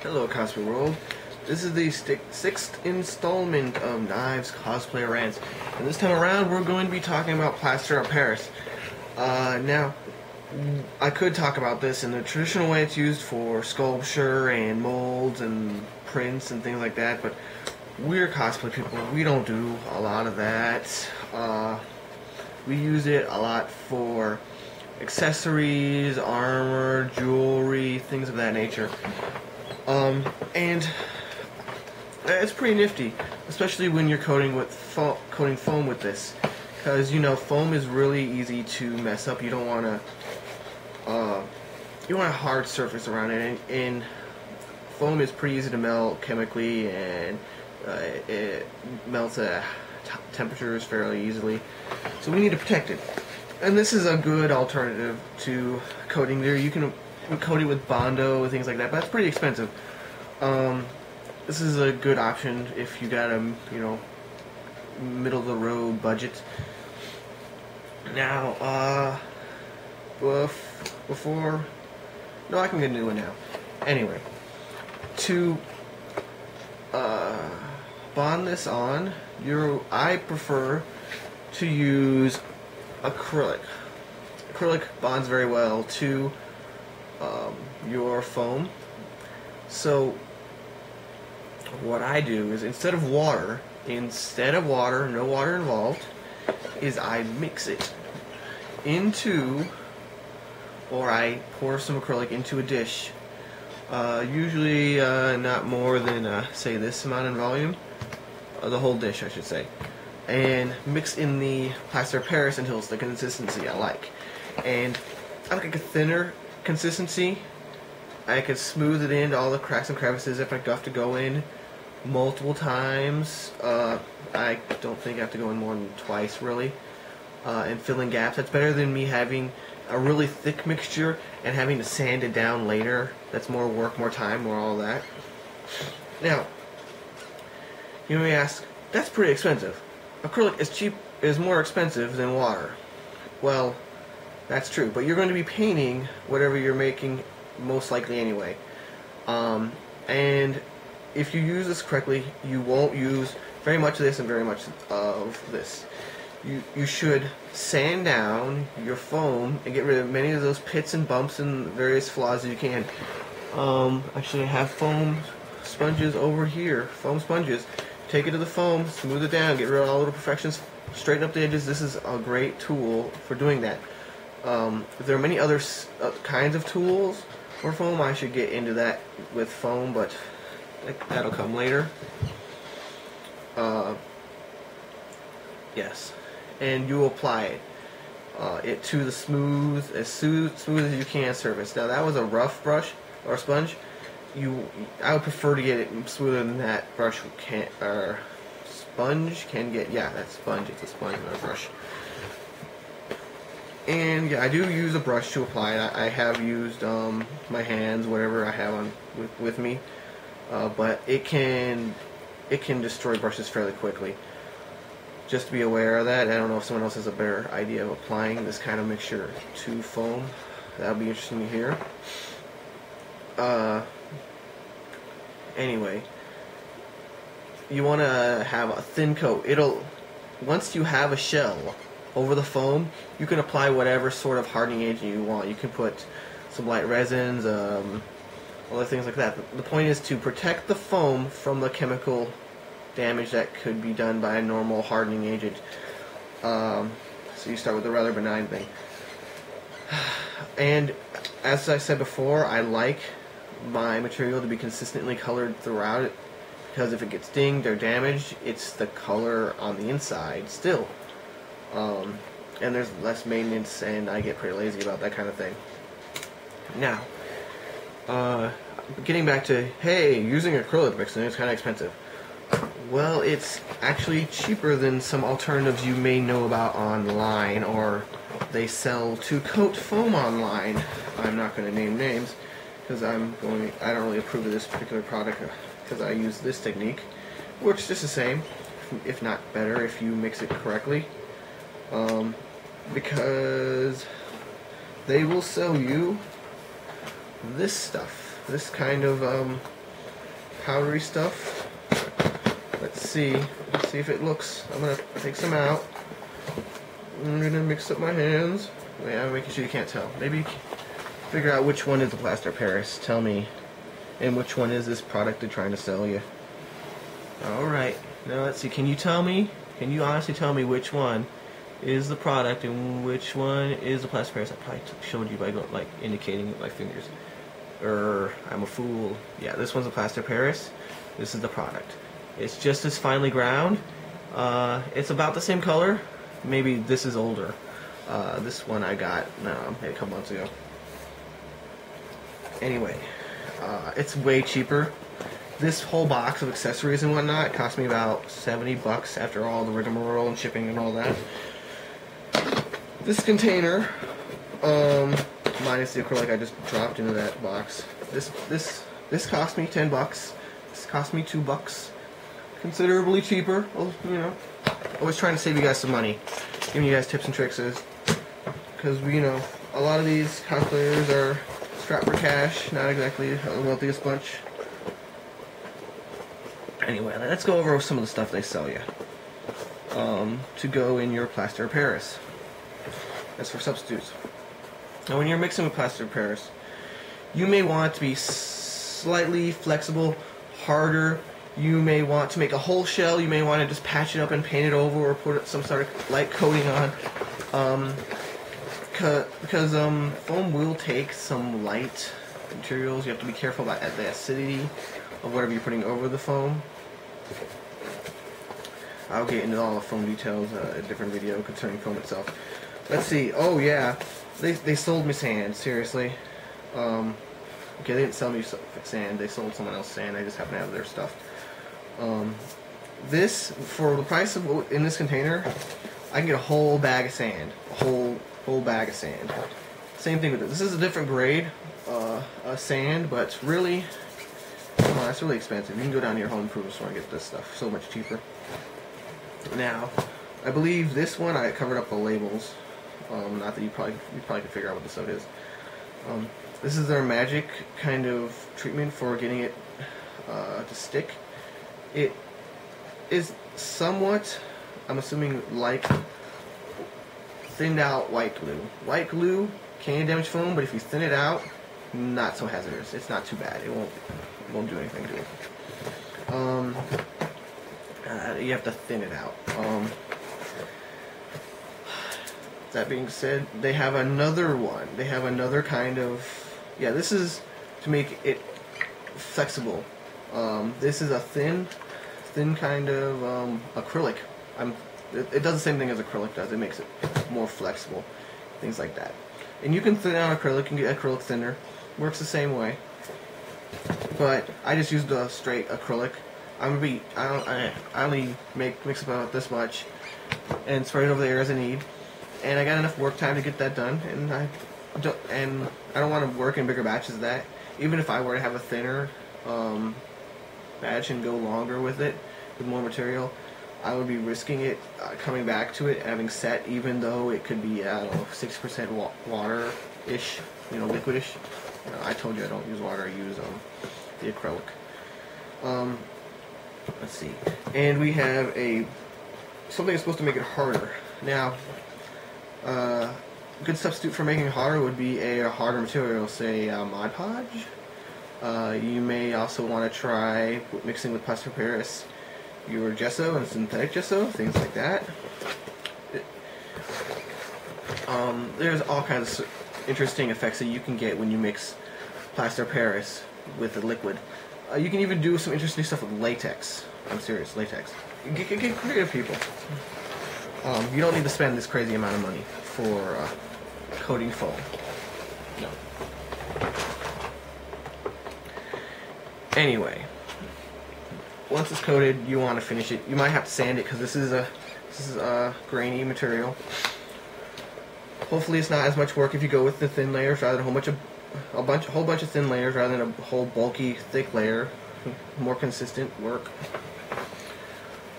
Hello, Cosplay World. This is the sixth installment of Knives Cosplay Rants, and this time around we're going to be talking about plaster of Paris. Now, I could talk about this in the traditional way it's used for sculpture and molds and prints and things like that, but we're cosplay people. We don't do a lot of that. We use it a lot for accessories, armor, jewelry, things of that nature. And it's pretty nifty, especially when you're coating foam with this, because you know foam is really easy to mess up. You don't want a hard surface around it, and foam is pretty easy to melt chemically, and it melts at temperatures fairly easily. So we need to protect it, and this is a good alternative to coating. There, you can coat it with Bondo, things like that, but that's pretty expensive. This is a good option if you got a middle of the road budget. Now, I can get into it now. Anyway, to bond this on, I prefer to use acrylic. Acrylic bonds very well to your foam. So what I do is instead of water, no water involved, is I mix it into, or I pour some acrylic into a dish, usually not more than say this amount in volume, the whole dish I should say, and mix in the plaster of Paris until it's the consistency I like. And I like a thinner consistency. I could smooth it into all the cracks and crevices if I have to go in multiple times. I don't think I have to go in more than twice, really, and fill in gaps. That's better than me having a really thick mixture and having to sand it down later. That's more work, more time, more all that. Now, you may ask, that's pretty expensive. Acrylic is more expensive than water. Well, that's true, but you're going to be painting whatever you're making most likely anyway. And if you use this correctly, you won't use very much of this and very much of this. You should sand down your foam and get rid of many of those pits and bumps and various flaws that you can. Actually, I have foam sponges over here. Foam sponges. Take it to the foam, smooth it down, get rid of all little imperfections, straighten up the edges. This is a great tool for doing that. There are many other kinds of tools for foam. I should get into that with foam, but that'll come later. Yes, and you apply it to the smooth as you can surface. Now that was a rough brush or sponge. I would prefer to get it smoother than that brush sponge can get. Yeah, that's sponge. It's a sponge, not a brush. And yeah, I do use a brush to apply it. I have used my hands, whatever I have on with me, but it can destroy brushes fairly quickly. Just to be aware of that. I don't know if someone else has a better idea of applying this kind of mixture to foam. That would be interesting to hear. Anyway, you want to have a thin coat. Once you have a shell over the foam, you can apply whatever sort of hardening agent you want. You can put some light resins, other things like that. The point is to protect the foam from the chemical damage that could be done by a normal hardening agent. So you start with a rather benign thing. And as I said before, I like my material to be consistently colored throughout it, because if it gets dinged or damaged, it's the color on the inside still. And there's less maintenance, and I get pretty lazy about that kind of thing. Now, getting back to, hey, using acrylic mixing is kind of expensive. Well, it's actually cheaper than some alternatives you may know about online, or they sell to coat foam online. I'm not going to name names, because I don't really approve of this particular product, because I use this technique. Works just the same, if not better, if you mix it correctly. Because they will sell you this stuff, this kind of powdery stuff. Let's see if it looks. I'm gonna take some out. I'm gonna mix up my hands. Yeah, making sure you can't tell. Maybe you can figure out which one is the plaster Paris. Tell me, and which one is this product they're trying to sell you. All right. Now let's see. Can you tell me? Can you honestly tell me which one is the product and which one is the plaster Paris? I probably showed you by going, like, indicating with my fingers. I'm a fool. Yeah, this one's the plaster Paris. This is the product. It's just as finely ground. It's about the same color. Maybe this is older. This one I got maybe a couple months ago. Anyway, it's way cheaper. This whole box of accessories and whatnot cost me about $70 after all the rigmarole and shipping and all that. This container, minus the acrylic I just dropped into that box. This cost me $10. This cost me $2. Considerably cheaper. Well, you know, always trying to save you guys some money, giving you guys tips and tricks, because a lot of these cosplayers are strapped for cash, not exactly the wealthiest bunch. Anyway, let's go over some of the stuff they sell you to go in your plaster Paris. That's for substitutes. Now, when you're mixing with plaster Paris, you may want to be slightly flexible, harder. You may want to make a whole shell. You may want to just patch it up and paint it over, or put some sort of light coating on. Because foam will take some light materials. You have to be careful about the acidity of whatever you're putting over the foam. I'll get into all the foam details in a different video concerning foam itself. Let's see. Oh yeah, they sold me sand. Seriously. Okay, they didn't sell me sand. They sold someone else sand. I just happen to have their stuff. This, for the price of in this container, I can get a whole bag of sand. A whole bag of sand. Same thing with this. This is a different grade sand, but it's really, it's really expensive. You can go down to your home improvement store and get this stuff. So much cheaper. Now, I believe this one I covered up the labels. Not that you probably could figure out what the soda is. This is their magic kind of treatment for getting it to stick. It is somewhat, I'm assuming, like thinned out white glue. White glue can damage foam, but if you thin it out, not so hazardous. It's not too bad. It won't do anything to it. You have to thin it out. That being said, they have another one. They have another kind of, this is to make it flexible. This is a thin kind of acrylic. It does the same thing as acrylic does. It makes it more flexible, things like that. And you can thin out acrylic and get acrylic thinner. Works the same way. But I just used a straight acrylic. I only mix about this much and spray it over the areas I need. And I got enough work time to get that done. And I don't want to work in bigger batches of that. Even if I were to have a thinner batch and go longer with it, with more material, I would be risking it coming back to it having set, even though it could be, I don't know, 6% water-ish, liquid-ish. I told you I don't use water, I use the acrylic. Let's see. And we have something that's supposed to make it harder. Now, a good substitute for making it harder would be a harder material, say Mod Podge. You may also want to try mixing with plaster Paris your gesso and synthetic gesso, things like that. There's all kinds of interesting effects that you can get when you mix plaster Paris with the liquid. You can even do some interesting stuff with latex. I'm serious, latex. Get creative, people. You don't need to spend this crazy amount of money for coating foam. No. Anyway, once it's coated, you want to finish it. You might have to sand it because this is a grainy material. Hopefully, it's not as much work if you go with the thin layers rather than a whole bunch of thin layers rather than a whole bulky thick layer. More consistent work.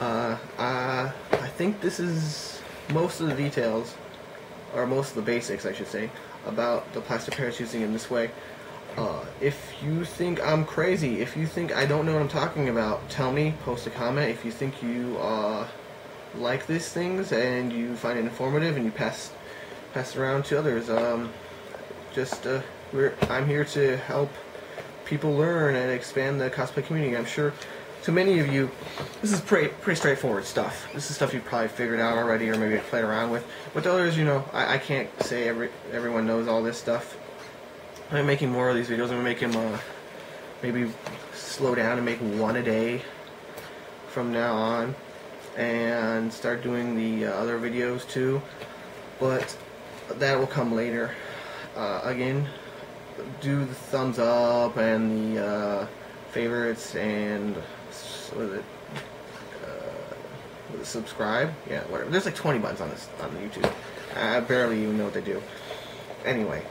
I think this is most of the details, or most of the basics, I should say, about the plaster Paris using in this way. If you think I'm crazy, if you think I don't know what I'm talking about, tell me, post a comment. If you think you like these things and you find it informative and you pass it around to others, I'm here to help people learn and expand the cosplay community. I'm sure to many of you, this is pretty straightforward stuff. This is stuff you've probably figured out already or maybe played around with. But to others, I can't say everyone knows all this stuff. I'm making more of these videos. I'm going to make them maybe slow down and make one a day from now on, and start doing the other videos too. But that will come later. Again, do the thumbs up and the favorites and subscribe. Yeah, whatever. There's like 20 buttons on YouTube. I barely even know what they do. Anyway.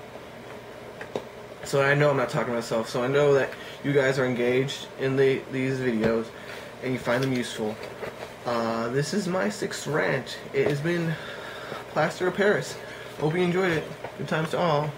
So I know I'm not talking to myself, so I know that you guys are engaged in these videos and you find them useful. This is my 6th rant. It has been Plaster of Paris. Hope you enjoyed it. Good times to all.